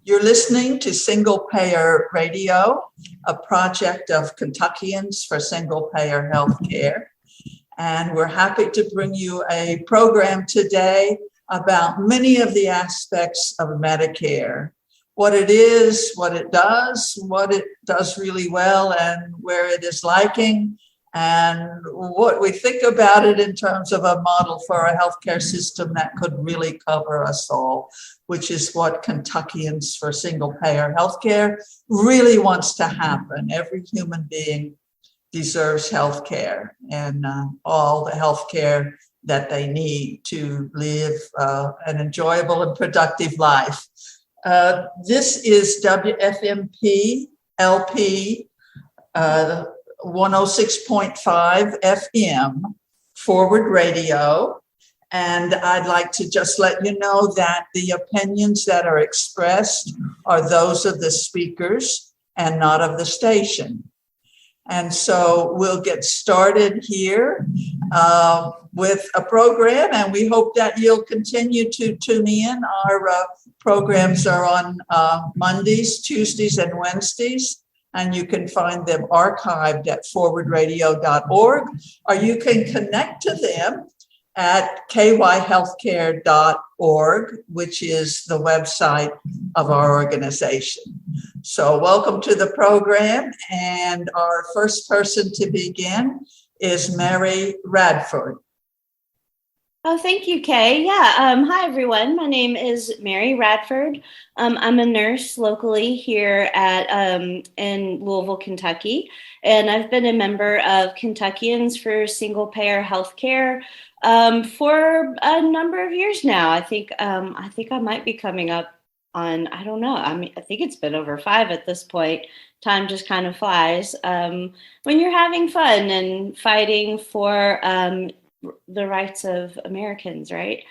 You're listening to Single Payer Radio, a project of Kentuckians for Single Payer Healthcare. And we're happy to bring you a program today about many of the aspects of Medicare, what it is, what it does really well, and where it is lacking, and what we think about it in terms of a model for a healthcare system that could really cover us all, which is what Kentuckians for Single Payer Healthcare really wants to happen. Every human being deserves healthcare and all the healthcare that they need to live an enjoyable and productive life. This is WFMP LP 106.5 FM Forward Radio. And I'd like to just let you know that the opinions that are expressed are those of the speakers and not of the station. And so we'll get started here with a program, and we hope that you'll continue to tune in. Our programs are on Mondays, Tuesdays, and Wednesdays, and you can find them archived at forwardradio.org, or you can connect to them at kyhealthcare.org, which is the website of our organization. So welcome to the program, and our first person to begin is Mary Radford. Oh, thank you, Kay. Hi, everyone. My name is Mary Radford. I'm a nurse locally here in Louisville, Kentucky, and I've been a member of Kentuckians for Single Payer Healthcare for a number of years now. I think I might be coming up on, I don't know. I think it's been over 5 at this point. Time just kind of flies when you're having fun and fighting for the rights of Americans, right?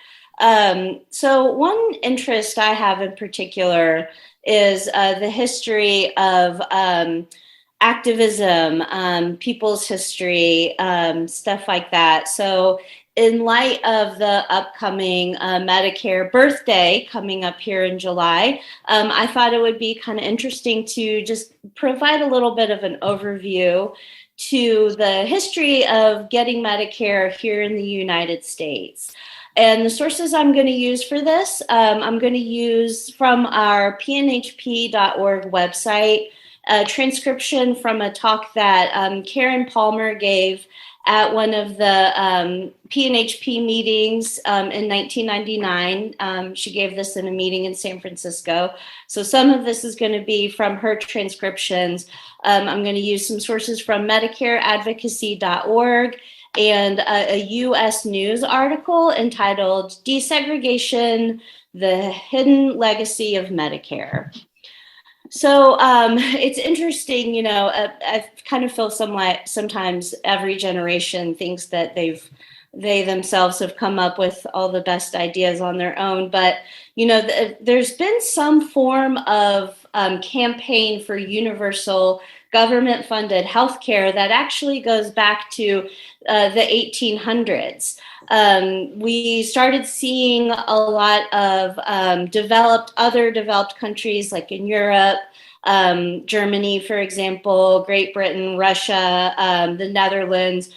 So one interest I have in particular is the history of activism, people's history, stuff like that. So in light of the upcoming Medicare birthday coming up here in July, I thought it would be kind of interesting to just provide a little bit of an overview to the history of getting Medicare here in the United States. And the sources I'm going to use for this, I'm going to use from our pnhp.org website, a transcription from a talk that Karen Palmer gave at one of the PNHP meetings in 1999. She gave this in a meeting in San Francisco. So some of this is going to be from her transcriptions. I'm going to use some sources from MedicareAdvocacy.org and a U.S. News article entitled Desegregation, the Hidden Legacy of Medicare. So it's interesting, I kind of feel sometimes every generation thinks that they themselves have come up with all the best ideas on their own. But, there's been some form of campaign for universal government-funded healthcare that actually goes back to the 1800s. We started seeing a lot of other developed countries like in Europe, Germany, for example, Great Britain, Russia, the Netherlands,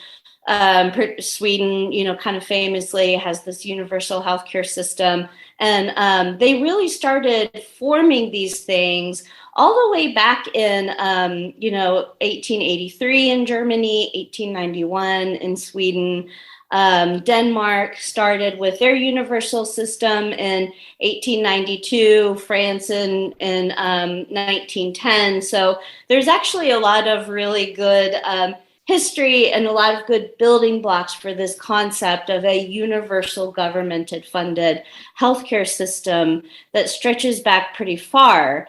Sweden, kind of famously has this universal healthcare system. And they really started forming these things all the way back in, 1883 in Germany, 1891 in Sweden. Denmark started with their universal system in 1892, France in 1910. So there's actually a lot of really good history and a lot of good building blocks for this concept of a universal government funded healthcare system that stretches back pretty far.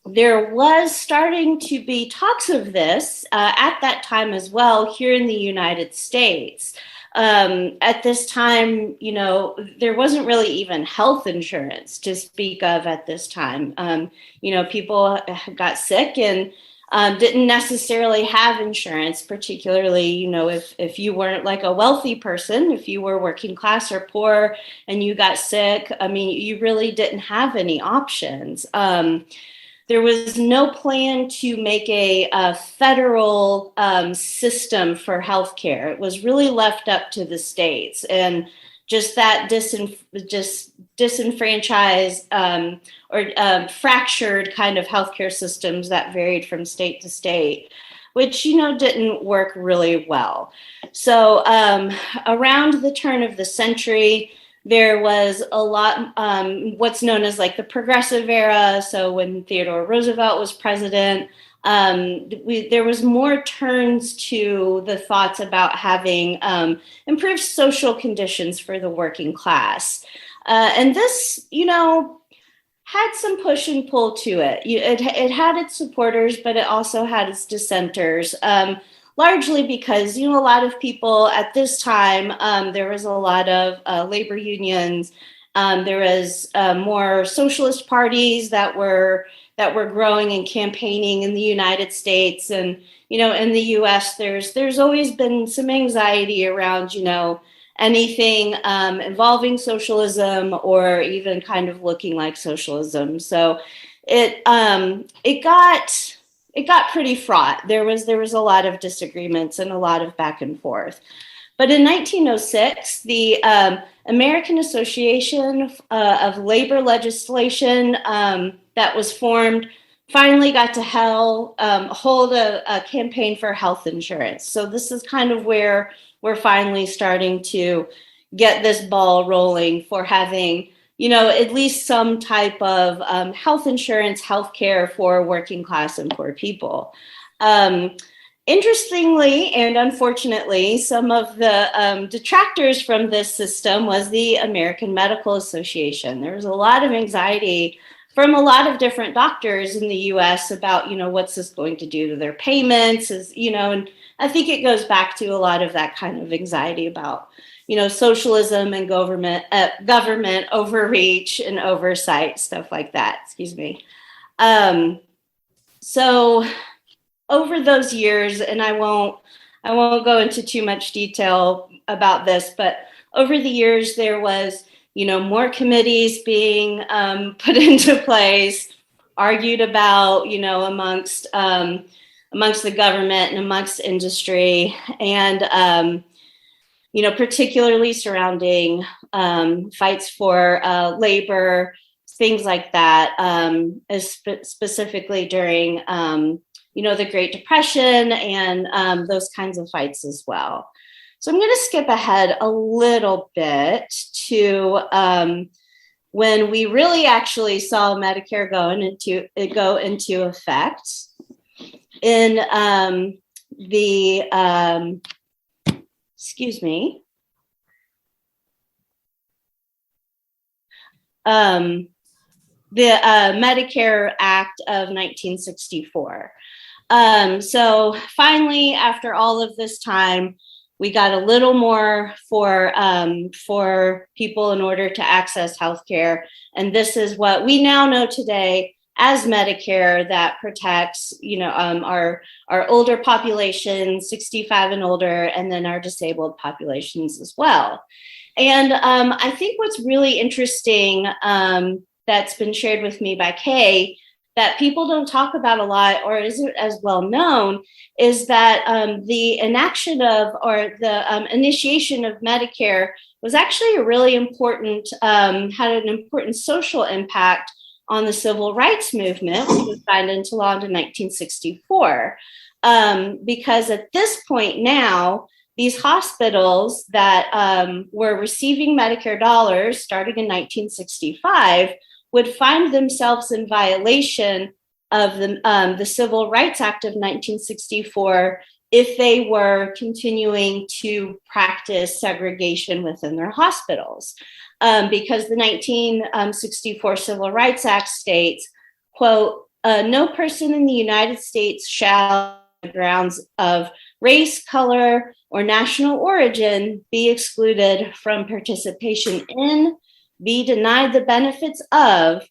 There was starting to be talks of this at that time as well here in the United States. At this time, there wasn't really even health insurance to speak of at this time. People got sick and didn't necessarily have insurance, particularly, if you weren't like a wealthy person, if you were working class or poor and you got sick, I mean, you really didn't have any options. There was no plan to make a federal system for healthcare. It was really left up to the states, and just that disenfranchised or fractured kind of healthcare systems that varied from state to state, which didn't work really well. So around the turn of the century, there was a lot, what's known as like the progressive era. So when Theodore Roosevelt was president, there was more turns to the thoughts about having improved social conditions for the working class. And this, had some push and pull to it. It had its supporters, but it also had its dissenters. Largely because, a lot of people at this time, there was a lot of labor unions. There was more socialist parties that were growing and campaigning in the United States. And, in the US, there's always been some anxiety around, anything involving socialism or even kind of looking like socialism. So it got pretty fraught. There was a lot of disagreements and a lot of back and forth. But in 1906, the American Association of Labor Legislation that was formed finally got to hold a campaign for health insurance. So this is kind of where we're finally starting to get this ball rolling for having at least some type of health insurance, healthcare for working class and poor people. Interestingly, and unfortunately, some of the detractors from this system was the American Medical Association. There was a lot of anxiety from a lot of different doctors in the US about, what's this going to do to their payments, and I think it goes back to a lot of that kind of anxiety about socialism and government overreach and oversight, stuff like that. Excuse me. So over those years, and I won't go into too much detail about this, but over the years there was, more committees being put into place, argued about, amongst the government and amongst industry, and particularly surrounding fights for labor, things like that, specifically during, the Great Depression and those kinds of fights as well. So I'm going to skip ahead a little bit to when we really actually saw Medicare go into effect in excuse me. The Medicare Act of 1964. So finally, after all of this time, we got a little more for people in order to access healthcare. And this is what we now know today as Medicare, that protects, our older population, 65 and older, and then our disabled populations as well. And I think what's really interesting that's been shared with me by Kay that people don't talk about a lot or isn't as well known is that the enaction of or the initiation of Medicare was actually a really important, had an important social impact on the civil rights movement, which was signed into law in 1964. Because at this point now, these hospitals that were receiving Medicare dollars starting in 1965 would find themselves in violation of the Civil Rights Act of 1964 if they were continuing to practice segregation within their hospitals. Because the 1964 Civil Rights Act states, quote, no person in the United States shall, on grounds of race, color, or national origin, be excluded from participation in, be denied the benefits of,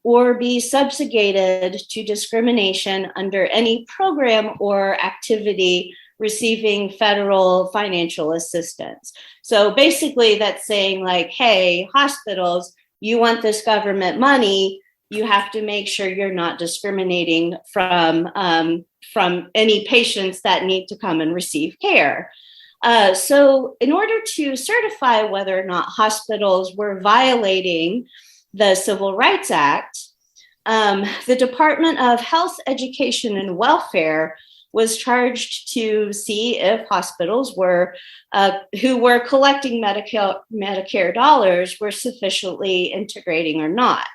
or be subjugated to discrimination under any program or activity receiving federal financial assistance. So basically that's saying like, hey, hospitals, you want this government money, you have to make sure you're not discriminating from any patients that need to come and receive care. So in order to certify whether or not hospitals were violating the Civil Rights Act, the Department of Health, Education, and Welfare was charged to see if hospitals were who were collecting Medicare dollars were sufficiently integrating or not.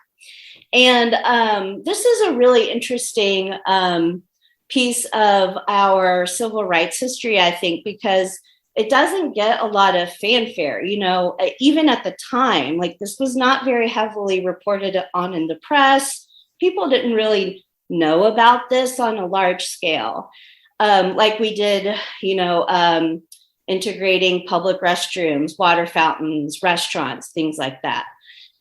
And this is a really interesting piece of our civil rights history, I think, because it doesn't get a lot of fanfare. You know, even at the time, like this was not very heavily reported on in the press. People didn't really know about this on a large scale, like we did, you know, integrating public restrooms, water fountains, restaurants, things like that.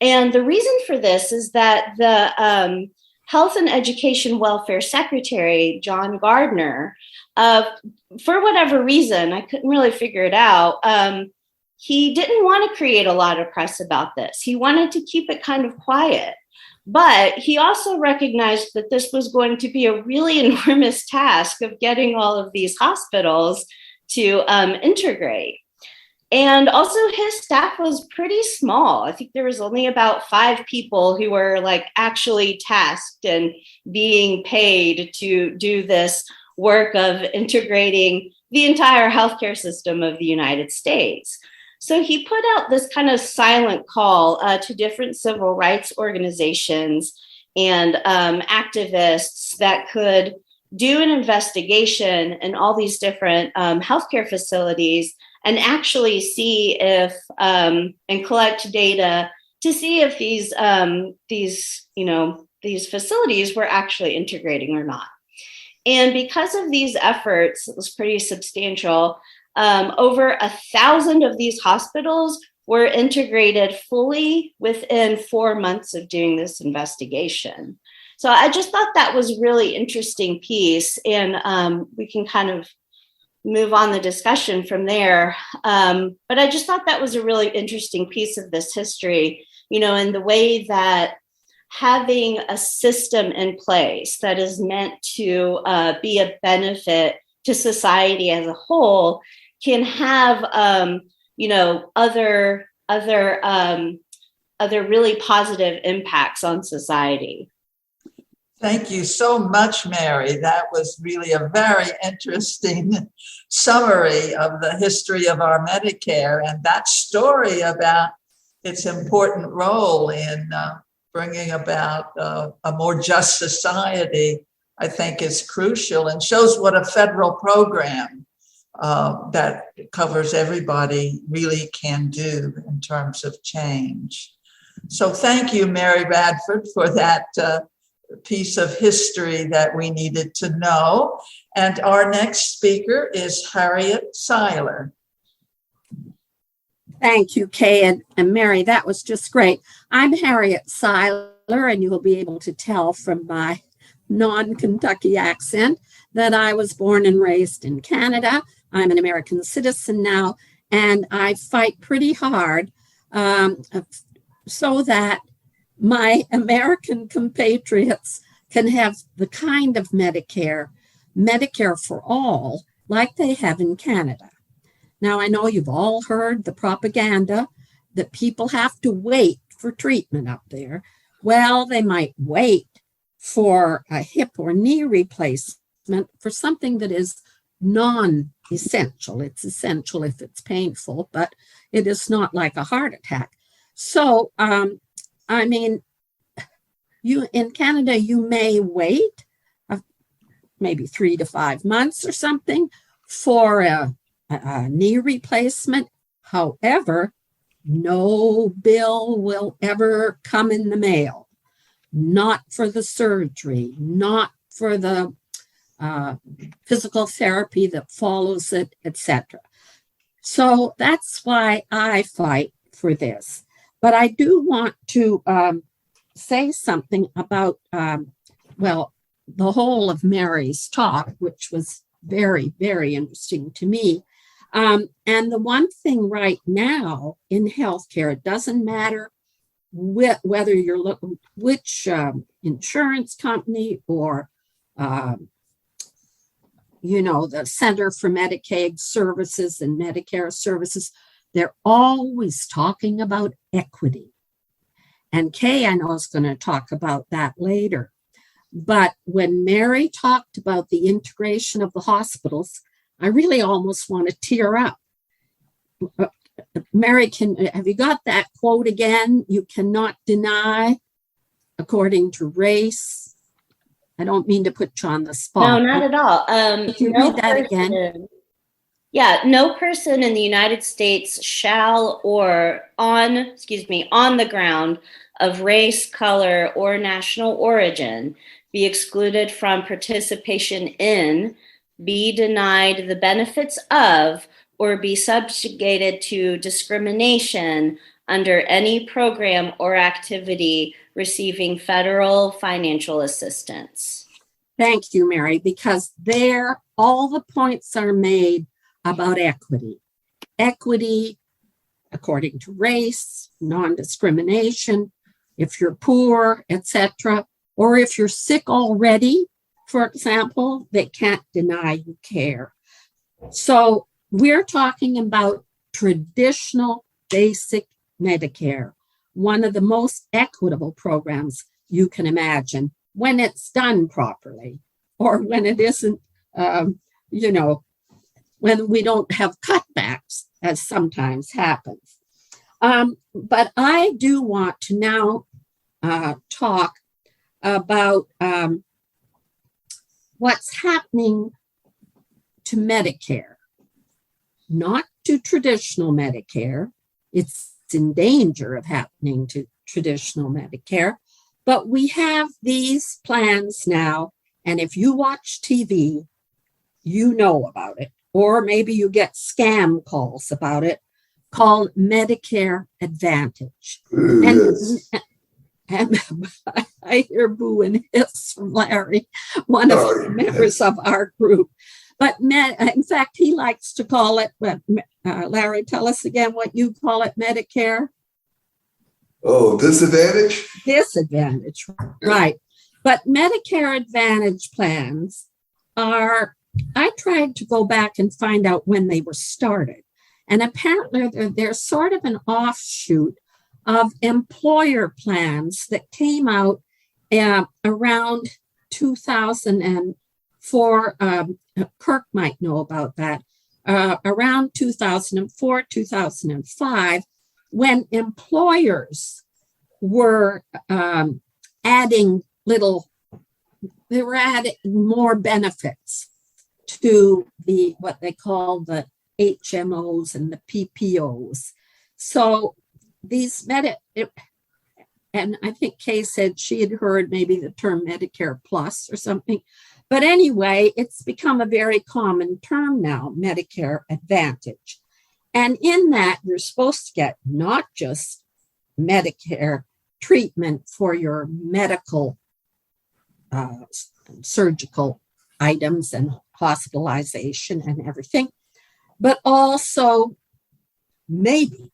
And the reason for this is that the Health and Education Welfare Secretary, John Gardner, for whatever reason, I couldn't really figure it out, he didn't want to create a lot of press about this. He wanted to keep it kind of quiet. But he also recognized that this was going to be a really enormous task of getting all of these hospitals to integrate. And also his staff was pretty small. I think there was only about 5 people who were like actually tasked and being paid to do this work of integrating the entire healthcare system of the United States. So he put out this kind of silent call to different civil rights organizations and activists that could do an investigation in all these different healthcare facilities and actually see if and collect data to see if these facilities were actually integrating or not. And because of these efforts, it was pretty substantial. Over 1,000 of these hospitals were integrated fully within 4 months of doing this investigation. So I just thought that was a really interesting piece, and we can kind of move on the discussion from there. But I just thought that was a really interesting piece of this history, you know, in the way that having a system in place that is meant to be a benefit to society as a whole can have, other really positive impacts on society. Thank you so much, Mary. That was really a very interesting summary of the history of our Medicare, and that story about its important role in bringing about a more just society, I think is crucial and shows what a federal program that covers everybody really can do in terms of change. So thank you, Mary Radford, for that piece of history that we needed to know. And our next speaker is Harriet Seiler. Thank you, Kay and Mary. That was just great. I'm Harriet Seiler, and you will be able to tell from my non-Kentucky accent that I was born and raised in Canada. I'm an American citizen now, and I fight pretty hard so that my American compatriots can have the kind of Medicare for all, like they have in Canada. Now, I know you've all heard the propaganda that people have to wait for treatment up there. Well, they might wait for a hip or knee replacement for something that is non-essential. It's essential if it's painful, but it is not like a heart attack. So, you in Canada, you may wait maybe 3 to 5 months or something for a knee replacement. However, no bill will ever come in the mail, not for the surgery, not for the physical therapy that follows it, etc. So that's why I fight for this. But I do want to say something about, the whole of Mary's talk, which was very, very interesting to me. And the one thing right now in healthcare, it doesn't matter whether you're looking, which insurance company or, the Center for Medicaid Services and Medicare Services, they're always talking about equity. And Kay, I know, is going to talk about that later. But when Mary talked about the integration of the hospitals, I really almost want to tear up. Mary, have you got that quote again? You cannot deny according to race. I don't mean to put you on the spot. No, not at all. Could you read that again? Yeah, no person in the United States shall on the ground of race, color, or national origin be excluded from participation in, be denied the benefits of, or be subjugated to discrimination under any program or activity receiving federal financial assistance. Thank you, Mary, because there all the points are made about equity. Equity according to race, non-discrimination, if you're poor, etc., or if you're sick already, for example, they can't deny you care. So we're talking about traditional basic Medicare, one of the most equitable programs you can imagine when it's done properly, or when it isn't, when we don't have cutbacks, as sometimes happens. But I do want to now talk about what's happening to Medicare, not to traditional Medicare. It's in danger of happening to traditional Medicare, but we have these plans now, and if you watch TV, you know about it, or maybe you get scam calls about it, called Medicare Advantage. And I hear boo and hiss from Larry, one of the members of our group. But in fact, he likes to call it, Larry, tell us again what you call it, Medicare? Oh, disadvantage? Disadvantage, right. But Medicare Advantage plans are, I tried to go back and find out when they were started. And apparently they're sort of an offshoot of employer plans that came out around 2004. Kirk might know about that. Around 2004, 2005, when employers were adding more benefits to what they call the HMOs and the PPOs. So these and I think Kay said she had heard maybe the term Medicare Plus or something. But anyway, it's become a very common term now, Medicare Advantage. And in that, you're supposed to get not just Medicare treatment for your medical, surgical items and hospitalization and everything, but also maybe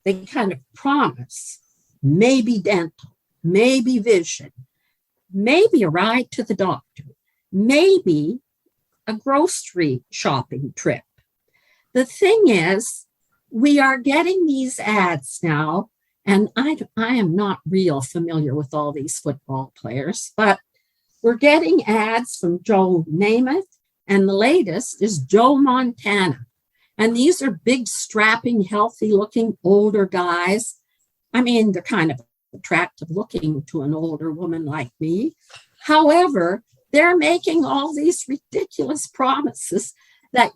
they kind of promise maybe dental, maybe vision, maybe a ride to the doctor, maybe a grocery shopping trip. The thing is, we are getting these ads now, and I am not real familiar with all these football players, but we're getting ads from Joe Namath, and the latest is Joe Montana. And these are big, strapping, healthy-looking older guys. I mean, they're kind of attractive looking to an older woman like me. However, they're making all these ridiculous promises that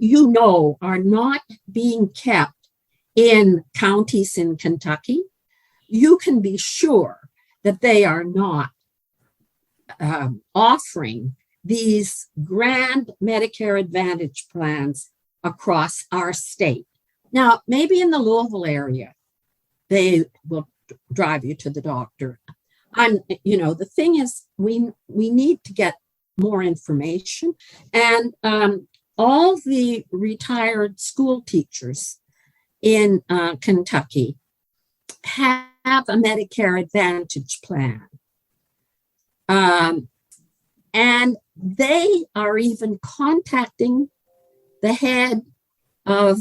are not being kept in counties in Kentucky. You can be sure that they are not offering these grand Medicare Advantage plans across our state. Now, maybe in the Louisville area, they will drive you to the doctor. The thing is, we need to get more information, and all the retired school teachers in Kentucky have a Medicare Advantage plan. And they are even contacting the head of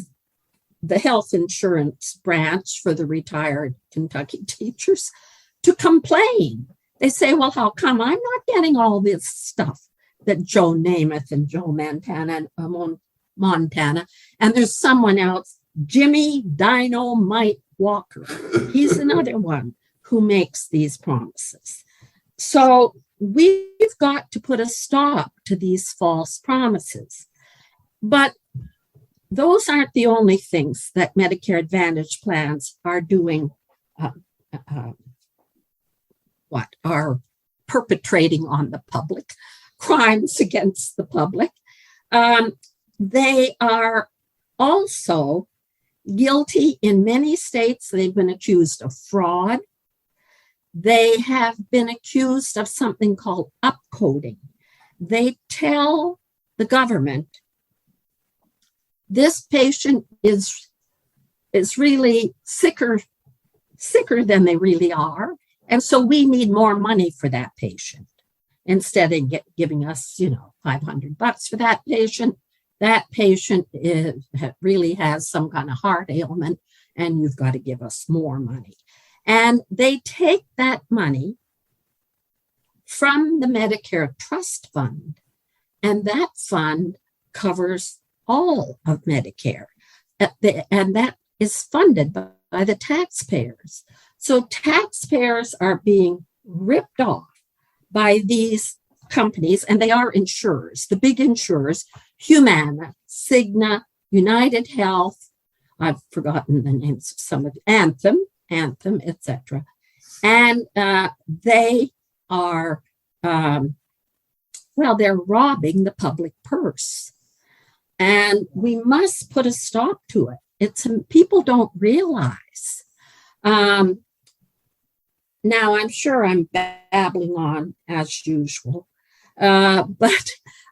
the health insurance branch for the retired Kentucky teachers to complain. They say, well, how come I'm not getting all this stuff that Joe Namath and Joe Montana, and there's someone else, Jimmy Dynamite Walker. He's another one who makes these promises. So we've got to put a stop to these false promises. But those aren't the only things that Medicare Advantage plans are doing, are perpetrating on the public, crimes against the public. They are also guilty in many states. They've been accused of fraud. They have been accused of something called upcoding. They tell the government, this patient is really sicker than they really are. And so we need more money for that patient. Instead of giving us, $500 for that patient really has some kind of heart ailment, and you've got to give us more money. And they take that money from the Medicare Trust Fund, and that fund covers all of Medicare, and that is funded by the taxpayers. So taxpayers are being ripped off by these companies, and they are insurers, the big insurers, Humana, Cigna, United Health, I've forgotten the names of some of them, Anthem, etc. And they are, they're robbing the public purse. And we must put a stop to it. People don't realize. Now, I'm sure I'm babbling on as usual, but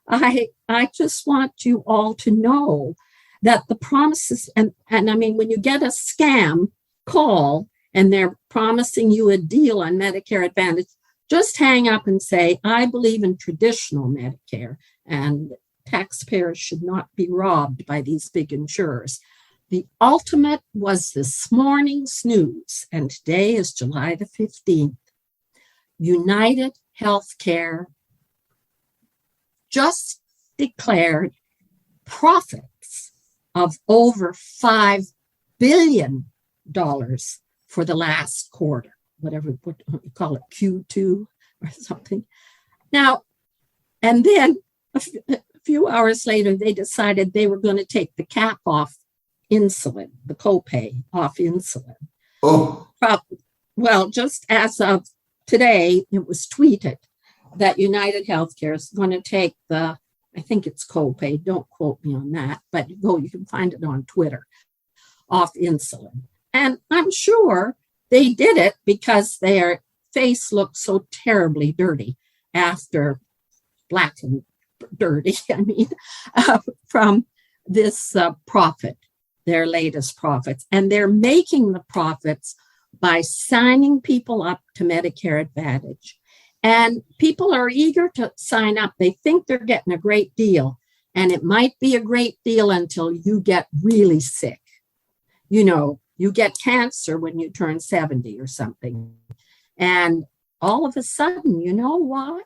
I just want you all to know that the promises, and I mean, when you get a scam call and they're promising you a deal on Medicare Advantage, just hang up and say, I believe in traditional Medicare, and taxpayers should not be robbed by these big insurers. The ultimate was this morning's news, and today is July the 15th. United Healthcare just declared profits of over $5 billion for the last quarter, whatever you call it, Q2 or something. Now, and then a few hours later, they decided they were going to take the cap off insulin, the copay off insulin. Oh. Well, just as of today, it was tweeted that United Healthcare is going to take I think it's copay, don't quote me on that, but you can find it on Twitter, off insulin. And I'm sure they did it because their face looked so terribly dirty after black and dirty, from this profit, their latest profits. And they're making the profits by signing people up to Medicare Advantage. And people are eager to sign up. They think they're getting a great deal. And it might be a great deal until you get really sick. You get cancer when you turn 70 or something. And all of a sudden, you know what?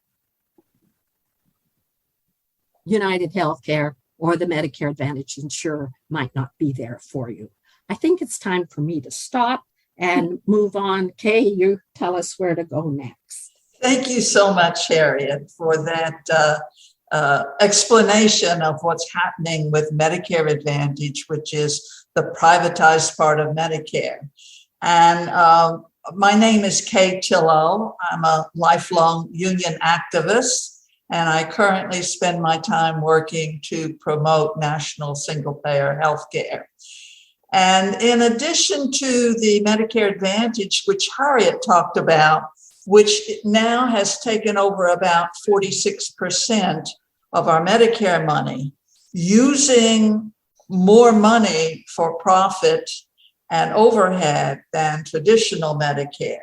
United Healthcare or the Medicare Advantage insurer might not be there for you. I think it's time for me to stop and move on. Kay, you tell us where to go next. Thank you so much, Harriet, for that explanation of what's happening with Medicare Advantage, which is the privatized part of Medicare. And my name is Kay Tillow. I'm a lifelong union activist, and I currently spend my time working to promote national single-payer healthcare. And in addition to the Medicare Advantage, which Harriet talked about, which now has taken over about 46% of our Medicare money, using more money for profit and overhead than traditional Medicare.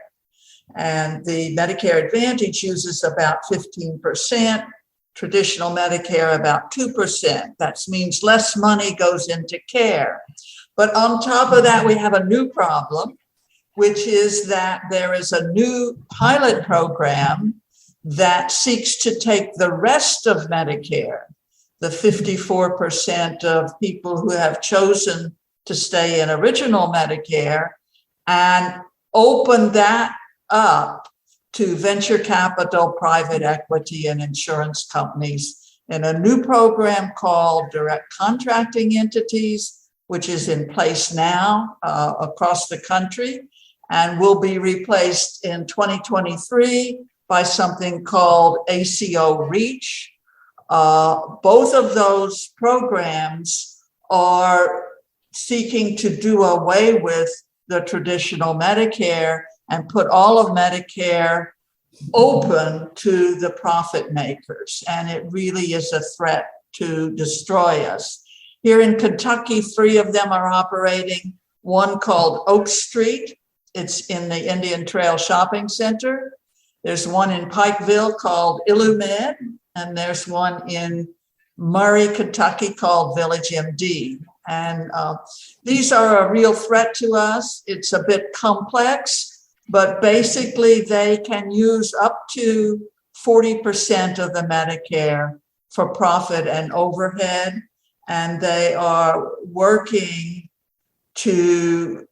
And the Medicare Advantage uses about 15%, traditional Medicare about 2%. That means less money goes into care. But on top of that, we have a new problem, which is that there is a new pilot program that seeks to take the rest of Medicare, the 54% of people who have chosen to stay in original Medicare, and open that up to venture capital, private equity, and insurance companies in a new program called direct contracting entities, which is in place now across the country and will be replaced in 2023 by something called ACO REACH. Both of those programs are seeking to do away with the traditional Medicare and put all of Medicare open to the profit makers. And it really is a threat to destroy us. Here in Kentucky, 3 of them are operating, one called Oak Street. It's in the Indian Trail Shopping Center. There's one in Pikeville called Illumed, and there's one in Murray, Kentucky called Village MD. And these are a real threat to us. It's a bit complex, but basically they can use up to 40% of the Medicare for profit and overhead. And they are working to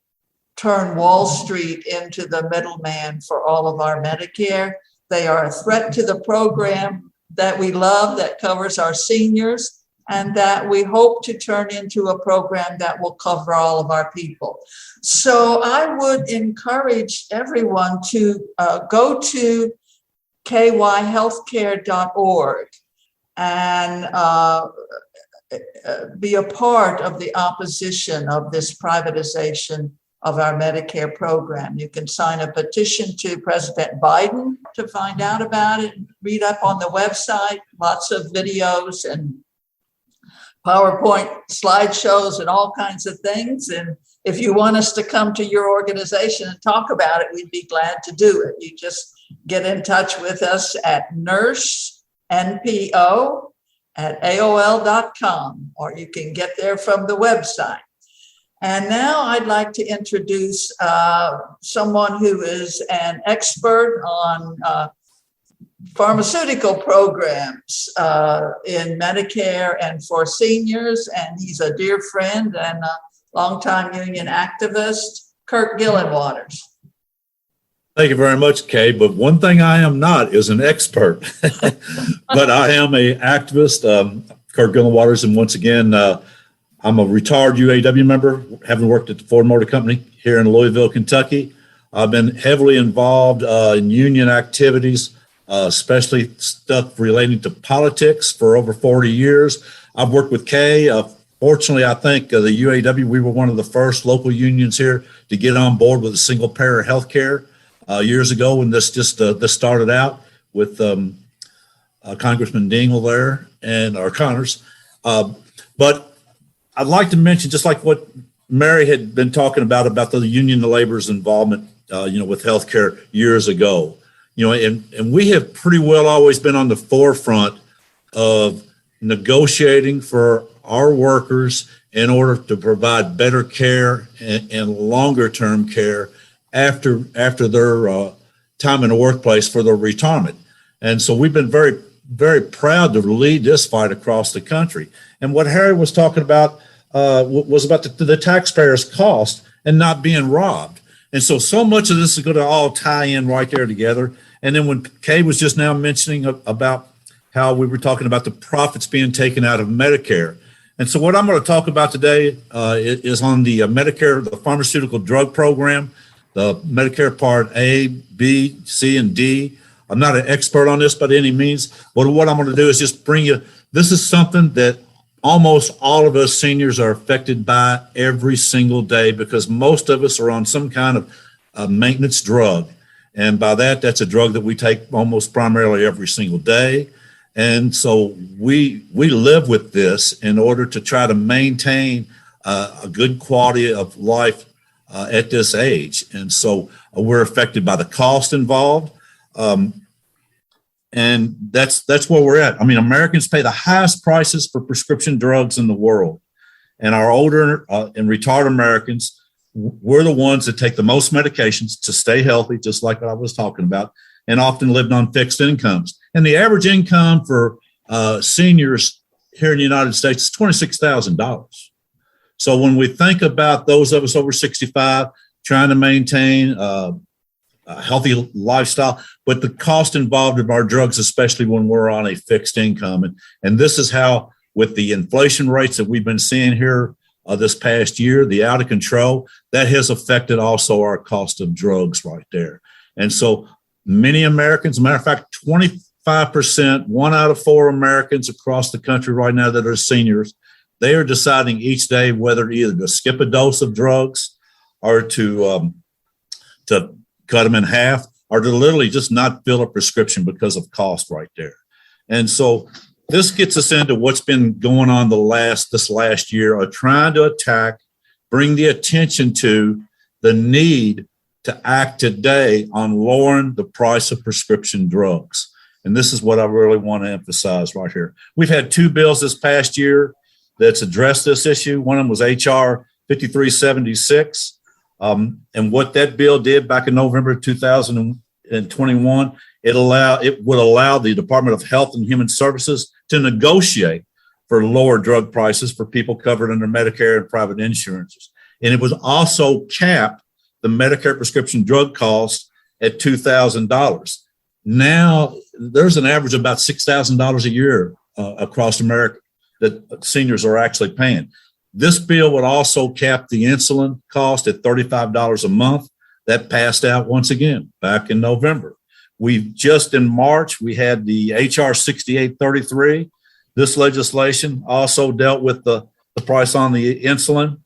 turn Wall Street into the middleman for all of our Medicare. They are a threat to the program that we love, that covers our seniors, and that we hope to turn into a program that will cover all of our people. So I would encourage everyone to go to kyhealthcare.org and be a part of the opposition of this privatization of our Medicare program. You can sign a petition to President Biden to find out about it, read up on the website, lots of videos and PowerPoint slideshows and all kinds of things. And if you want us to come to your organization and talk about it, we'd be glad to do it. You just get in touch with us at nursenpo@aol.com, or you can get there from the website. And now I'd like to introduce someone who is an expert on pharmaceutical programs in Medicare and for seniors. And he's a dear friend and a longtime union activist, Kirk Gillenwaters. Thank you very much, Kay. But one thing I am not is an expert, but I am an activist, Kirk Gillenwaters. And once again, I'm a retired UAW member, having worked at the Ford Motor Company here in Louisville, Kentucky. I've been heavily involved in union activities, especially stuff relating to politics for over 40 years. I've worked with Kay. Fortunately, I think the UAW, we were one of the first local unions here to get on board with a single payer health care years ago when this started out with Congressman Dingell there and our Connors. But I'd like to mention, just like what Mary had been talking about the union labor's involvement, with healthcare years ago, and we have pretty well always been on the forefront of negotiating for our workers in order to provide better care and longer term care after their time in the workplace for their retirement. And so we've been very, very proud to lead this fight across the country. And what Harry was talking about was about the taxpayers' cost and not being robbed. And so much of this is going to all tie in right there together. And then when Kay was just now mentioning about how we were talking about the profits being taken out of Medicare. And so what I'm going to talk about today is on the Medicare, the pharmaceutical drug program, the Medicare Part A, B, C, and D. I'm not an expert on this by any means, but what I'm going to do is just bring you, this is something that almost all of us seniors are affected by every single day because most of us are on some kind of maintenance drug. And by that, that's a drug that we take almost primarily every single day. And so we live with this in order to try to maintain a good quality of life at this age. And so we're affected by the cost involved. And that's where we're at. I mean, Americans pay the highest prices for prescription drugs in the world. And our older and retired Americans, we're the ones that take the most medications to stay healthy, just like I was talking about, and often lived on fixed incomes. And the average income for seniors here in the United States is $26,000. So when we think about those of us over 65 trying to maintain a healthy lifestyle, but the cost involved in our drugs, especially when we're on a fixed income. And this is how, with the inflation rates that we've been seeing here this past year, the out of control, that has affected also our cost of drugs right there. And so many Americans, as a matter of fact, 25%, 1 out of 4 Americans across the country right now that are seniors, they are deciding each day whether either to skip a dose of drugs or to cut them in half, or to literally just not fill a prescription because of cost right there. And so this gets us into what's been going on this last year of trying to bring the attention to the need to act today on lowering the price of prescription drugs. And this is what I really want to emphasize right here. We've had 2 bills this past year that's addressed this issue. One of them was HR 5376. And what that bill did back in November 2021, it would allow the Department of Health and Human Services to negotiate for lower drug prices for people covered under Medicare and private insurances. And it was also capped the Medicare prescription drug cost at $2,000. Now there's an average of about $6,000 a year across America that seniors are actually paying. This bill would also cap the insulin cost at $35 a month. That passed out once again back in November. We just in March, we had the HR 6833. This legislation also dealt with the price on the insulin.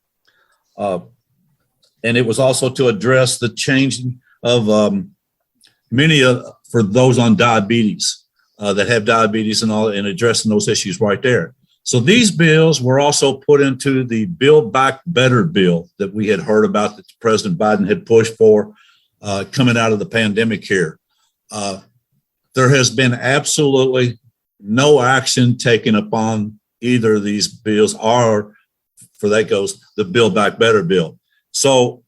And it was also to address the changing of for those on diabetes that have diabetes and addressing those issues right there. So these bills were also put into the Build Back Better bill that we had heard about that President Biden had pushed for coming out of the pandemic here. There has been absolutely no action taken upon either of these bills, or for that goes the Build Back Better bill. So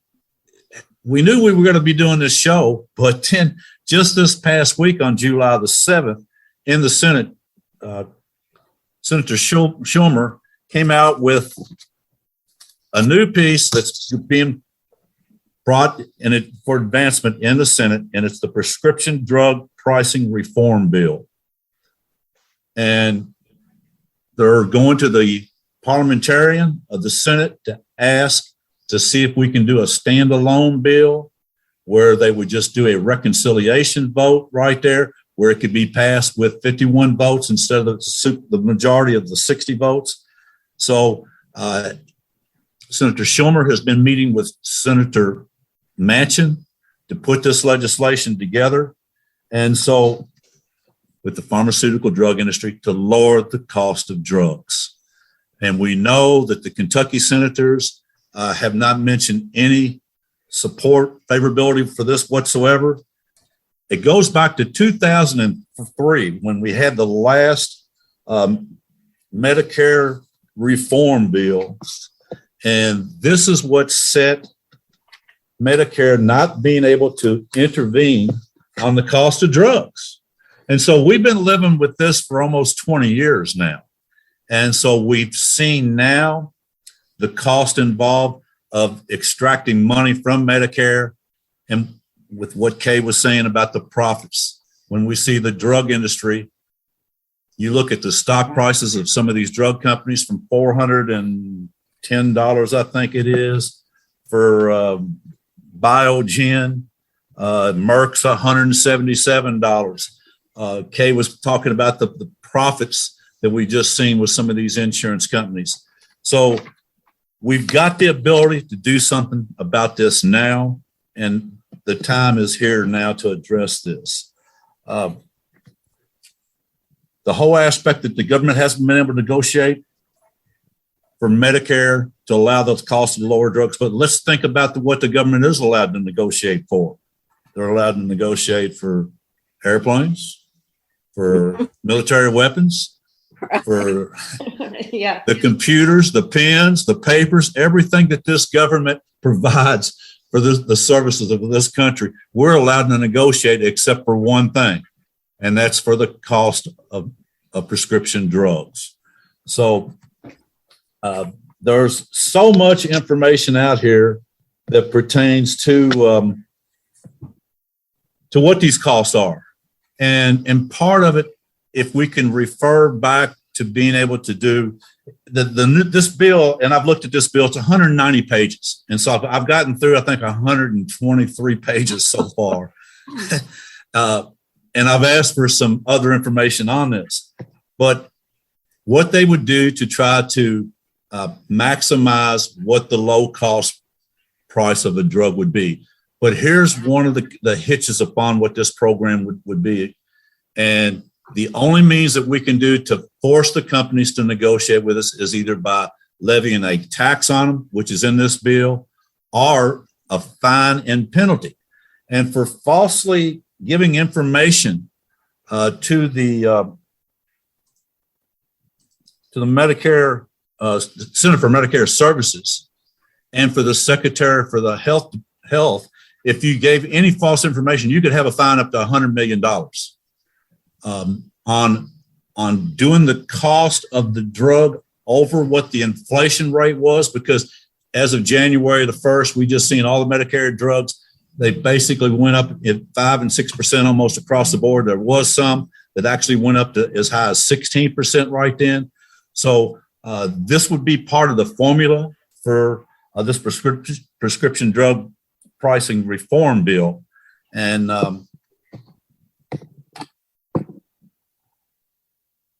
we knew we were going to be doing this show, but then just this past week on July the 7th in the Senate, Senator Schumer came out with a new piece that's being brought in it for advancement in the Senate, and it's the Prescription Drug Pricing Reform Bill. And they're going to the parliamentarian of the Senate to ask to see if we can do a standalone bill where they would just do a reconciliation vote right there, where it could be passed with 51 votes instead of the majority of the 60 votes. So Senator Schumer has been meeting with Senator Manchin to put this legislation together. And so with the pharmaceutical drug industry to lower the cost of drugs. And we know that the Kentucky senators have not mentioned any support, favorability for this whatsoever. It goes back to 2003 when we had the last Medicare reform bill. And this is what set Medicare not being able to intervene on the cost of drugs. And so we've been living with this for almost 20 years now. And so we've seen now the cost involved of extracting money from Medicare, and with what Kay was saying about the profits. When we see the drug industry, you look at the stock prices of some of these drug companies from $410, I think it is, for Biogen, Merck's $177. Kay was talking about the profits that we just seen with some of these insurance companies. So we've got the ability to do something about this now. And the time is here now to address this. The whole aspect that the government hasn't been able to negotiate for Medicare to allow those costs of lower drugs. But let's think about what the government is allowed to negotiate for. They're allowed to negotiate for airplanes, for military weapons, for Yeah. the computers, the pens, the papers, everything that this government provides for the services of this country. We're allowed to negotiate except for one thing, and that's for the cost of prescription drugs. So there's so much information out here that pertains to what these costs are. And part of it, if we can refer back to being able to do this bill, and I've looked at this bill, it's 190 pages. And so I've gotten through, I think, 123 pages so far. And I've asked for some other information on this. But what they would do to try to maximize what the low cost price of a drug would be. But here's one of the hitches upon what this program would be. And the only means that we can do to force the companies to negotiate with us is either by levying a tax on them, which is in this bill, or a fine and penalty. And for falsely giving information to the Medicare Center for Medicare Services and for the Secretary for the Health, if you gave any false information, you could have a fine up to $100 million on doing the cost of the drug over what the inflation rate was, because as of January the 1st, we just seen all the Medicare drugs. They basically went up at 5 and 6% almost across the board. There was some that actually went up to as high as 16% right then. So this would be part of the formula for this prescription drug pricing reform bill. And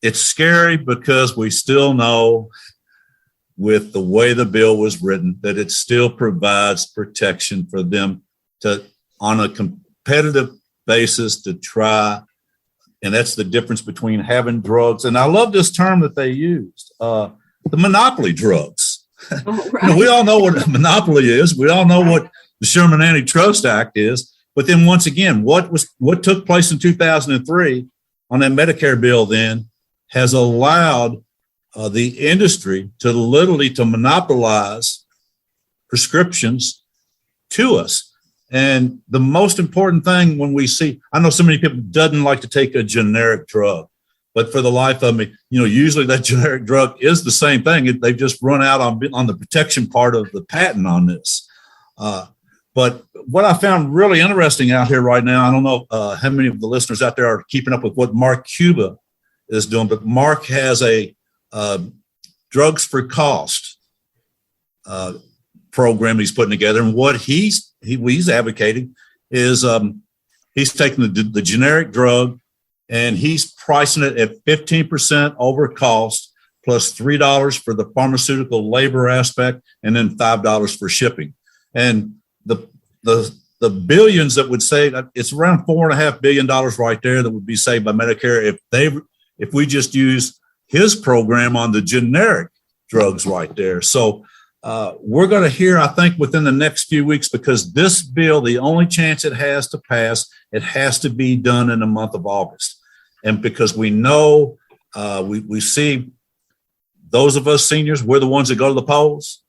it's scary because we still know with the way the bill was written that it still provides protection for them to, on a competitive basis, to try. And that's the difference between having drugs. And I love this term that they used, the monopoly drugs. Oh, right. We all know what a monopoly is. We all know what the Sherman Antitrust Act is. But then once again, what took place in 2003 on that Medicare bill then has allowed the industry to literally to monopolize prescriptions to us. And the most important thing when we see, I know so many people doesn't like to take a generic drug, but for the life of me, usually that generic drug is the same thing. They've just run out on the protection part of the patent on this. But what I found really interesting out here right now, I don't know how many of the listeners out there are keeping up with what Mark Cuba is doing, but Mark has a drugs for cost program he's putting together. And what he's advocating is he's taking the generic drug and he's pricing it at 15% over cost plus $3 for the pharmaceutical labor aspect and then $5 for shipping. And the billions that would save, it's around $4.5 billion right there that would be saved by Medicare if we just use his program on the generic drugs right there. So we're going to hear, I think, within the next few weeks, because this bill, the only chance it has to pass, it has to be done in the month of August. And because we know, we see those of us seniors, we're the ones that go to the polls.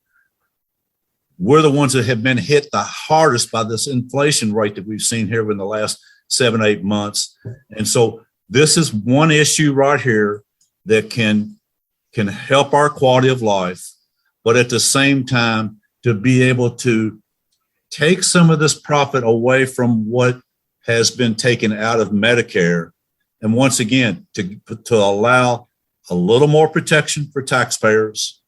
We're the ones that have been hit the hardest by this inflation rate that we've seen here in the last 7-8 months. And so this is one issue right here that can help our quality of life, but at the same time, to be able to take some of this profit away from what has been taken out of Medicare. And once again, to allow a little more protection for taxpayers.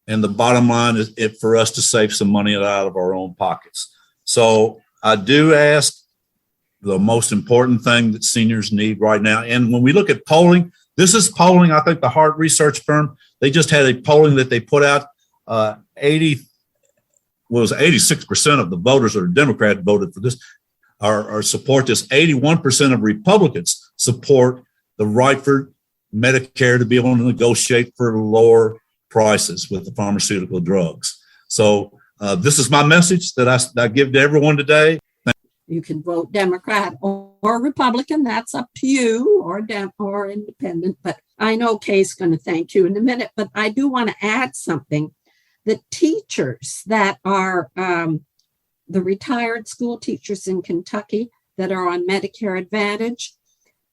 And the bottom line is for us to save some money out of our own pockets. So I do ask the most important thing that seniors need right now. And when we look at polling, this is polling, I think the Hart Research firm, they just had a polling that they put out. was 86% of the voters or Democrat voted for this or support this. 81% of Republicans support the right for Medicare to be able to negotiate for lower prices with the pharmaceutical drugs. So this is my message that I give to everyone today. You can vote Democrat or Republican. That's up to you, or independent. But I know Kay's going to thank you in a minute. But I do want to add something. The teachers that are the retired school teachers in Kentucky that are on Medicare Advantage,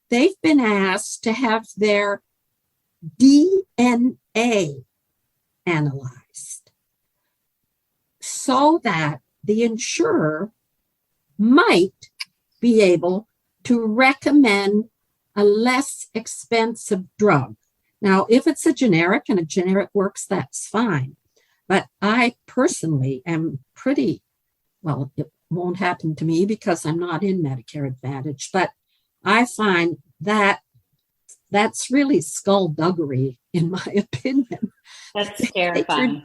they've been asked to have their DNA analyzed so that the insurer might be able to recommend a less expensive drug. Now, if it's a generic and a generic works, that's fine. But I personally am well, it won't happen to me because I'm not in Medicare Advantage, but I find that that's really skullduggery, in my opinion. That's terrifying.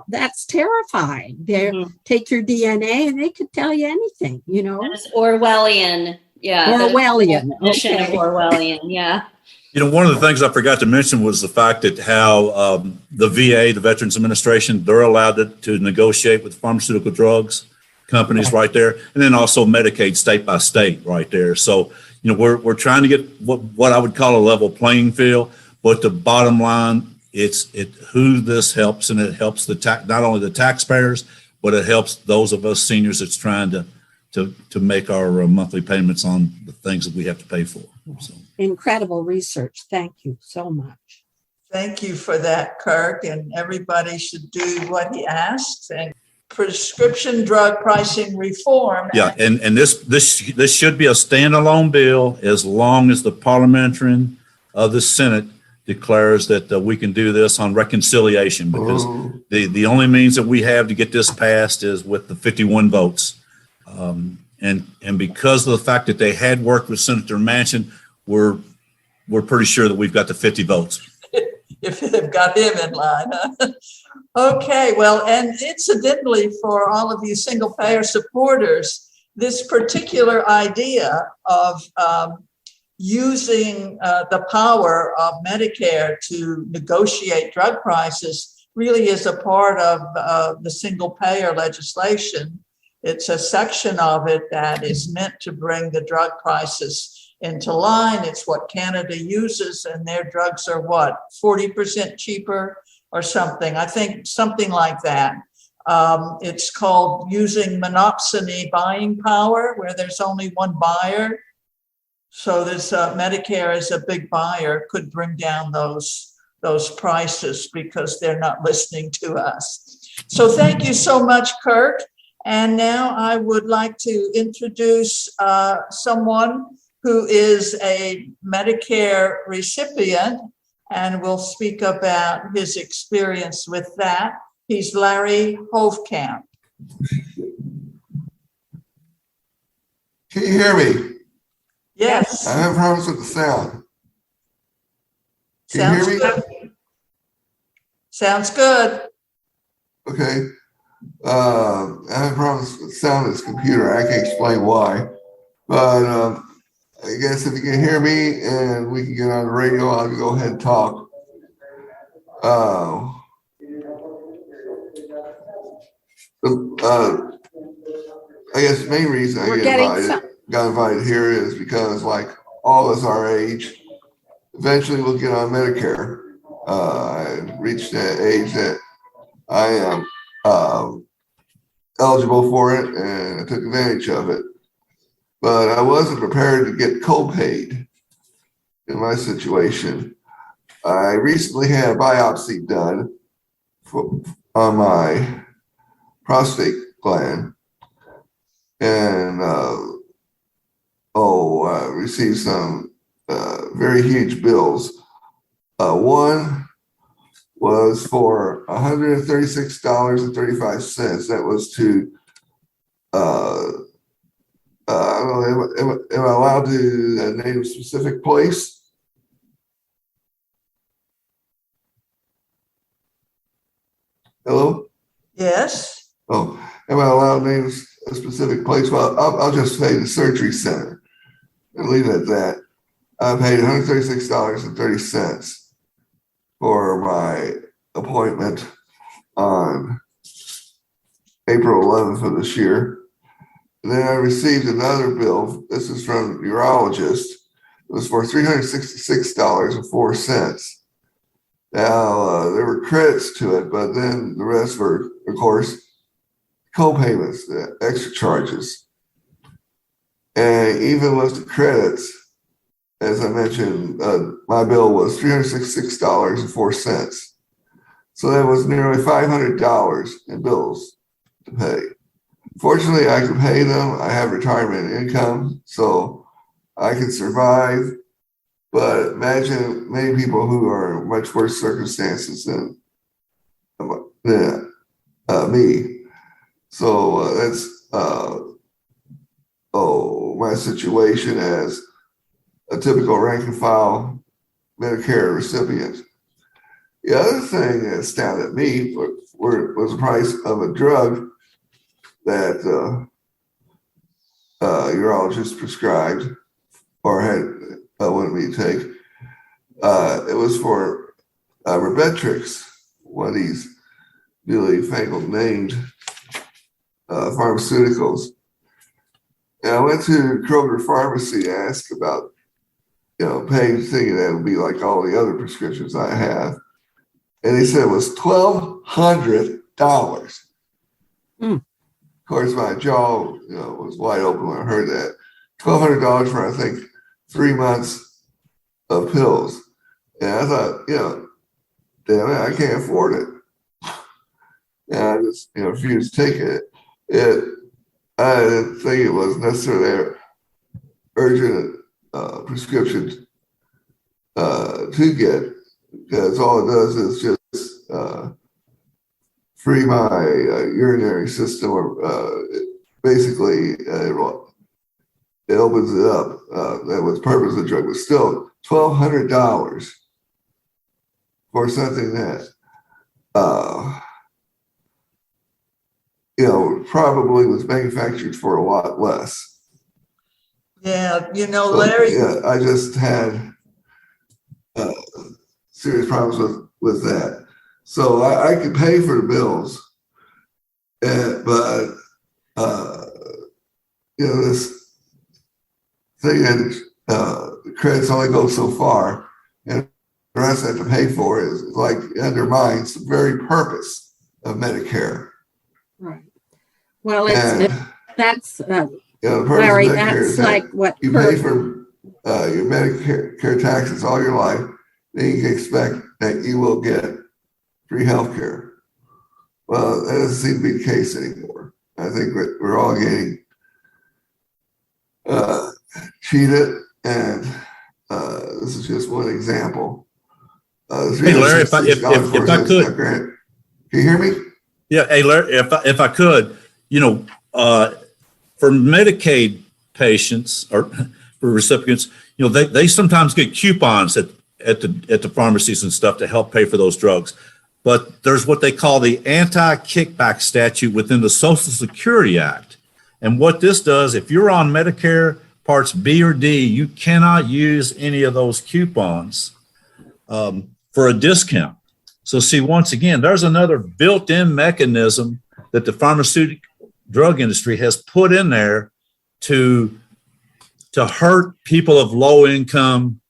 That's terrifying. They take your DNA and they could tell you anything, you know. That's Orwellian. Yeah. Orwellian. Okay. Of Orwellian. Yeah. You know, one of the things I forgot to mention was the fact that how the VA, the Veterans Administration, they're allowed to negotiate with pharmaceutical drugs companies right there, and then also Medicaid state by state right there. So, you know, we're trying to get what I would call a level playing field, but the bottom line, it's who this helps, and it helps not only the taxpayers, but it helps those of us seniors that's trying to make our monthly payments on the things that we have to pay for. So. Incredible research. Thank you so much. Thank you for that, Kirk, and everybody should do what he asks. And prescription drug pricing reform. Yeah, and this should be a standalone bill as long as the parliamentarian of the Senate declares that we can do this on reconciliation, because the only means that we have to get this passed is with the 51 votes. And because of the fact that they had worked with Senator Manchin, we're pretty sure that we've got the 50 votes. If they've got him in line. Huh? Okay, well, and incidentally, for all of you single payer supporters, this particular idea of using the power of Medicare to negotiate drug prices really is a part of the single payer legislation. It's a section of it that is meant to bring the drug prices into line. It's what Canada uses, and their drugs are what, 40% cheaper or something. I think something like that. It's called using monopsony buying power, where there's only one buyer. So this Medicare as a big buyer could bring down those prices because they're not listening to us. So thank you so much, Kirk. And now I would like to introduce someone who is a Medicare recipient and will speak about his experience with that. He's Larry Hovkamp. Can you hear me? Yes. I have problems with the sound. Can Sounds you hear me? good. Sounds good. Okay. I have problems with sound of this computer. I can't explain why. But I guess if you can hear me and we can get on the radio, I'll go ahead and talk. I guess the main reason I got invited here is because, like all of us our age, eventually we'll get on Medicare. I reached that age that I am eligible for it, and I took advantage of it. But I wasn't prepared to get co-paid in my situation. I recently had a biopsy done on my prostate gland, and received some very huge bills. One was for $136.35. That was to I don't know, am I allowed to name a specific place? Hello? Yes. Oh, am I allowed to name a specific place? Well, I'll just say the surgery center and leave it at that. I paid $136.30 for my appointment on April 11th of this year. And then I received another bill. This is from the urologist. It was for $366.04. Now, there were credits to it, but then the rest were, of course, co-payments, extra charges. And even with the credits, as I mentioned, my bill was $366.04. So that was nearly $500 in bills to pay. Fortunately, I could pay them. I have retirement income, so I can survive. But imagine many people who are in much worse circumstances than me. So that's my situation as a typical rank and file Medicare recipient. The other thing that astounded me was the price of a drug that urologist prescribed or had wanted me to take. It was for Rebetrix, one of these really fangled named pharmaceuticals. And I went to Kroger Pharmacy to ask about, paying, thinking that would be like all the other prescriptions I have. And they said it was $1,200. Of course, my jaw, was wide open when I heard that. $1,200 for, I think, 3 months of pills. And I thought, damn it, I can't afford it. And I just, refused to take it. I didn't think it was necessarily an urgent prescription to get, because all it does is just free my urinary system, or basically it opens it up. That was the purpose of the drug, but still $1,200 for something that probably was manufactured for a lot less. Yeah, Larry. Yeah, I just had serious problems with that. So I could pay for the bills, but this thing that the credits only go so far, and the rest I have to pay for is like undermines the very purpose of Medicare. Right. Well, that's Larry. That's like what you pay for your Medicare taxes all your life. Then you can expect that you will get free health care. Well, that doesn't seem to be the case anymore. I think we're all getting cheated, and this is just one example. Hey, Larry, if I could, can you hear me? Yeah, hey, Larry, if I could, for Medicaid patients or for recipients, they sometimes get coupons at the pharmacies and stuff to help pay for those drugs. But there's what they call the anti-kickback statute within the Social Security Act. And what this does, if you're on Medicare Parts B or D, you cannot use any of those coupons for a discount. So see, once again, there's another built-in mechanism that the pharmaceutical drug industry has put in there to hurt people of low income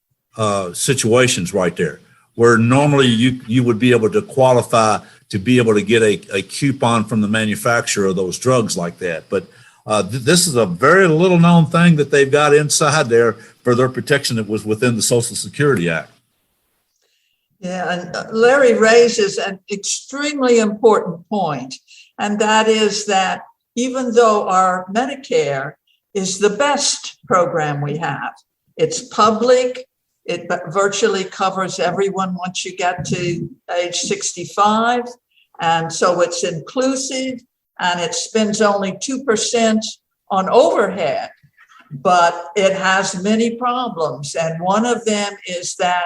situations right there, where normally you would be able to qualify to be able to get a coupon from the manufacturer of those drugs like that. But this is a very little known thing that they've got inside there for their protection that was within the Social Security Act. Yeah, and Larry raises an extremely important point, and that is that even though our Medicare is the best program we have, it's public, it virtually covers everyone once you get to age 65, and so it's inclusive, and it spends only 2% on overhead, but it has many problems, and one of them is that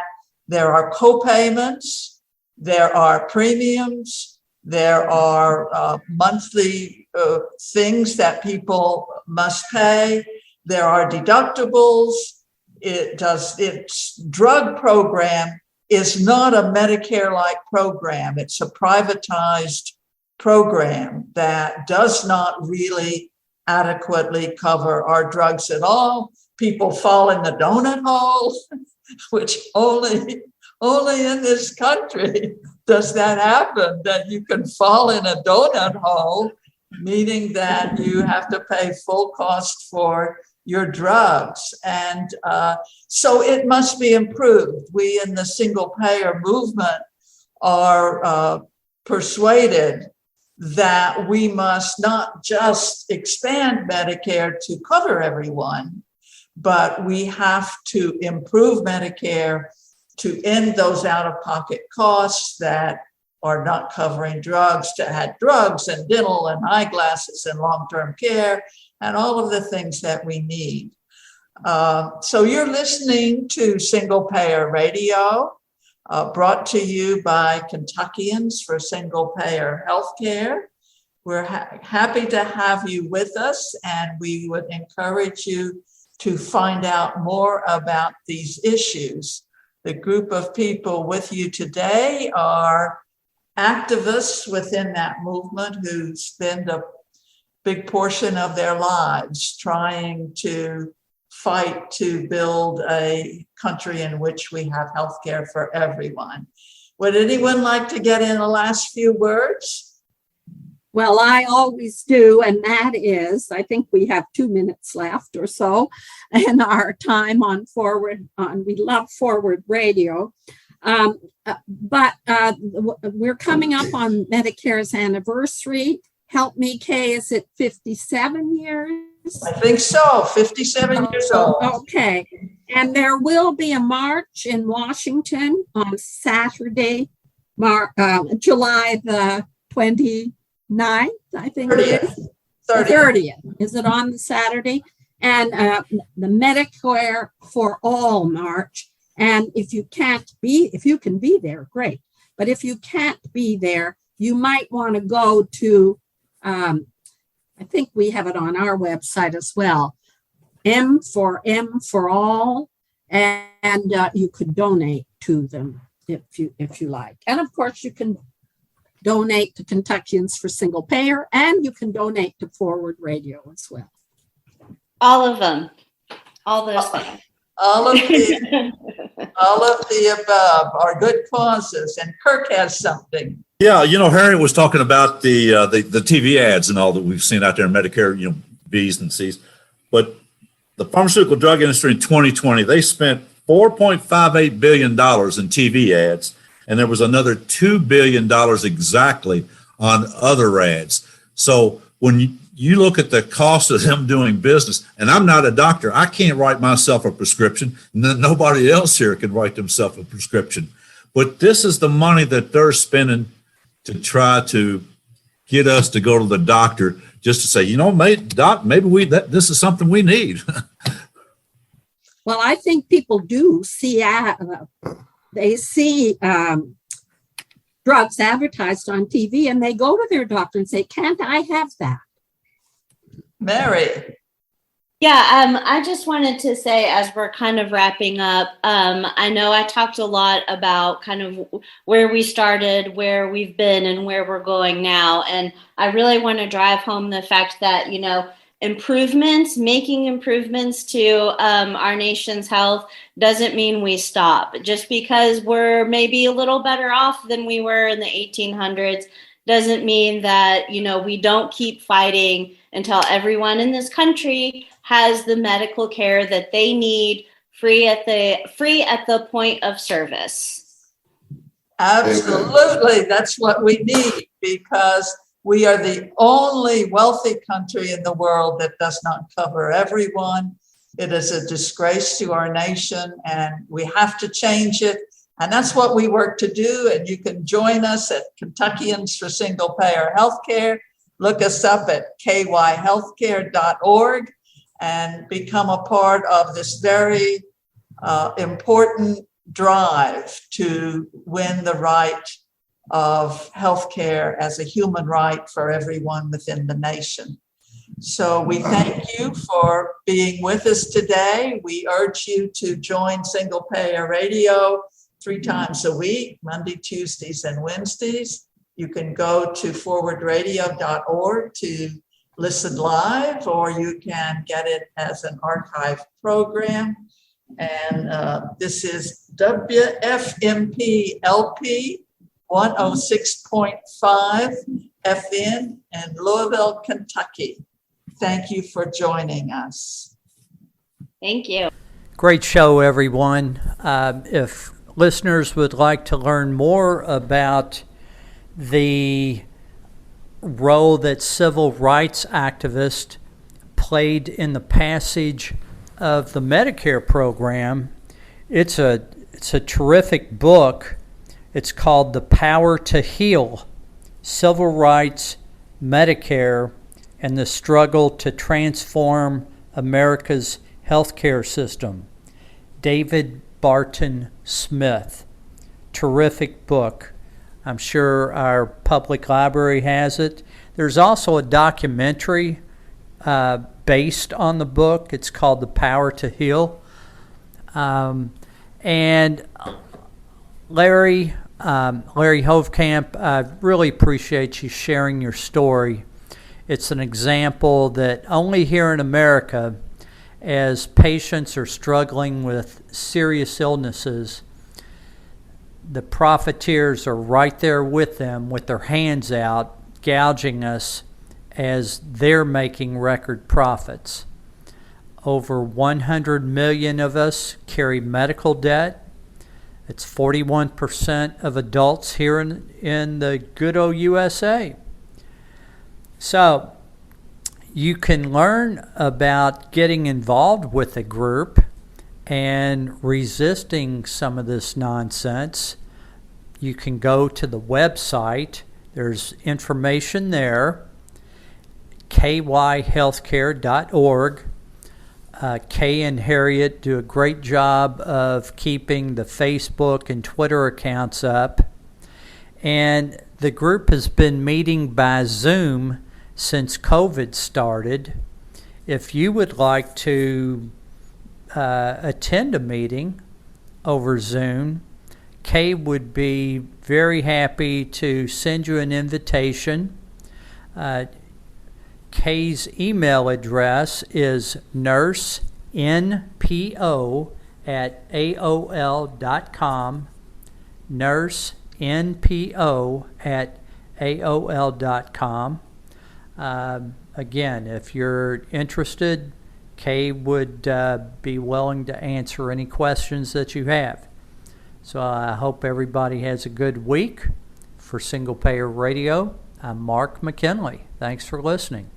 there are co-payments, there are premiums, there are monthly things that people must pay. There are deductibles. Its drug program is not a Medicare-like program. It's a privatized program that does not really adequately cover our drugs at all. People fall in the donut hole, which only in this country does that happen, that you can fall in a donut hole, meaning that you have to pay full cost for your drugs. And so it must be improved. We in the single payer movement are persuaded that we must not just expand Medicare to cover everyone, but we have to improve Medicare to end those out-of-pocket costs that are not covering drugs, to add drugs and dental and eyeglasses and long-term care and all of the things that we need. So you're listening to Single Payer Radio, brought to you by Kentuckians for Single Payer Healthcare. We're happy to have you with us, and we would encourage you to find out more about these issues. The group of people with you today are activists within that movement who spend a big portion of their lives trying to fight to build a country in which we have healthcare for everyone. Would anyone like to get in the last few words? Well, I always do, and that is, I think we have 2 minutes left or so in our time on We Love Forward Radio. But we're coming up on Medicare's anniversary. Help me, Kay, is it 57 years? I think so, 57 years old. Okay, and there will be a march in Washington on Saturday, July the 29th, I think 30th. it is. 30th. Is it on the Saturday? And the Medicare for All March. And if you can be there, great. But if you can't be there, you might want to go to, I think we have it on our website as well, M for All, and you could donate to them if you like. And of course, you can donate to Kentuckians for Single Payer, and you can donate to Forward Radio as well. All of them, all those things. All of the above are good causes, and Kirk has something. Yeah, Harriet was talking about the TV ads and all that we've seen out there in Medicare, B's and C's. But the pharmaceutical drug industry in 2020, they spent $4.58 billion in TV ads, and there was another $2 billion exactly on other ads. So when you look at the cost of them doing business, and I'm not a doctor, I can't write myself a prescription, and nobody else here can write themselves a prescription. But this is the money that they're spending to try to get us to go to the doctor, just to say, maybe this is something we need. Well, I think people do see they see drugs advertised on TV, and they go to their doctor and say, "Can't I have that?" Mary. Yeah, I just wanted to say, as we're kind of wrapping up, I know I talked a lot about kind of where we started, where we've been, and where we're going now. And I really want to drive home the fact that, making improvements to our nation's health doesn't mean we stop. Just because we're maybe a little better off than we were in the 1800s doesn't mean that, we don't keep fighting until everyone in this country has the medical care that they need, free at the point of service. Absolutely, that's what we need, because we are the only wealthy country in the world that does not cover everyone. It is a disgrace to our nation, and we have to change it. And that's what we work to do. And you can join us at Kentuckians for Single Payer Healthcare. Look us up at kyhealthcare.org and become a part of this very important drive to win the right of healthcare as a human right for everyone within the nation. So we thank you for being with us today. We urge you to join Single Payer Radio 3 times a week, Monday, Tuesdays, and Wednesdays. You can go to forwardradio.org to listen live, or you can get it as an archived program. And this is WFMP LP 106.5 FN in Louisville, Kentucky. Thank you for joining us. Thank you. Great show, everyone. If listeners would like to learn more about the role that civil rights activists played in the passage of the Medicare program, it's a terrific book. It's called The Power to Heal: Civil Rights, Medicare, and the Struggle to Transform America's Healthcare System. David Barton Smith. Terrific book. I'm sure our public library has it. There's also a documentary based on the book. It's called The Power to Heal. And Larry Hovkamp, I really appreciate you sharing your story. It's an example that only here in America, as patients are struggling with serious illnesses, the profiteers are right there with them with their hands out, gouging us as they're making record profits. Over 100 million of us carry medical debt. It's 41% of adults here in the good old USA. So you can learn about getting involved with a group and resisting some of this nonsense. You can go to the website. There's information there, kyhealthcare.org. Kay and Harriet do a great job of keeping the Facebook and Twitter accounts up. And the group has been meeting by Zoom since COVID started. If you would like to attend a meeting over Zoom, Kay would be very happy to send you an invitation. Kay's email address is nursenpo@aol.com, nursenpo@aol.com. Again, if you're interested, Kay would be willing to answer any questions that you have. So I hope everybody has a good week. For Single Payer Radio, I'm Mark McKinley. Thanks for listening.